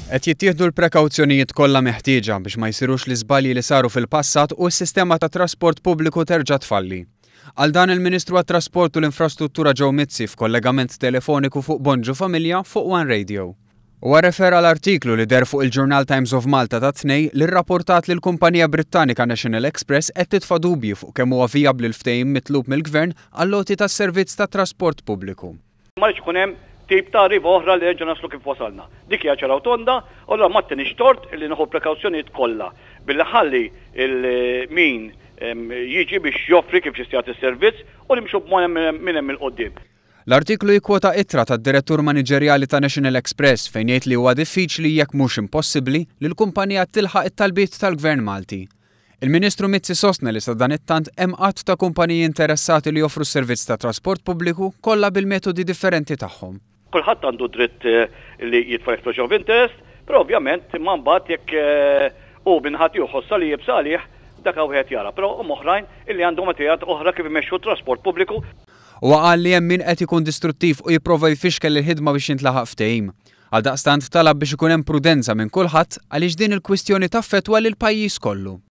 Qed jittieħdu l-prekawzjonijiet kollha meħtieġa biex ma jsirux l-iżbalji li saru fil-passat u s-sistema ta' trasport pubbliku terġa' tfalli. Għal dan il-Ministru għat-Trasport u l-Infrastruttura Joe Mizzi f'kollegament telefoniku fuq Bonġu Familja fuq One Radio. Huwa refera l-artiklu li der fuq il-Journal Times of Malta ta' tnej li rrapportat li l-kumpanija Brittanika National Express qed titfa' dubji fuq kemm huwa vijabbli l-ftehim mitlub mill-Gvern għall-loti tas-servizz tat-trasport pubbliku. Ma rridx ikun hemm tip ta' riva oħra li ġa naslu kif wasalna. Dik hija ċara tonda, u ma tinix tort li nieħu prekawzjonijiet kollha billi ħalli min jiġi biex joffri kif jistgħu is-servizz u nimxu minn hemm il-qoddim. L-artiklu jikkwota ittra tad-direttur maniġerjali ta' National Express fejn jgħid li huwa diffiċli jekk mhux impossibbli li l-kumpanija tilħaq it-talbiet tal-Gvern Malti. Il-Ministru Mizzi sostna li sa dan it-tant hemm qatt ta' kumpaniji interessati li joffru s-servizz ta' trasport pubbliku kollha bil-metodi differenti tagħhom. Kulħadd għandu dritt li jitfa' expression of interest, però ovvjament imma mbagħad jekk hu binħat juħossa li jibsalih dak wieħed jara, però oħrajn illi għandhom materjal oħra kif imexxu trasport pubbliku. Huwa qal li hemm min qed ikun distruttiv u jipprova jfixkel il-ħidma biex jintlaħaq ftehim. Għaldaqstant talab biex ikun hemm prudenza minn kulħadd għaliex din il-kwistjoni taffettwa lil pajjiż kollu.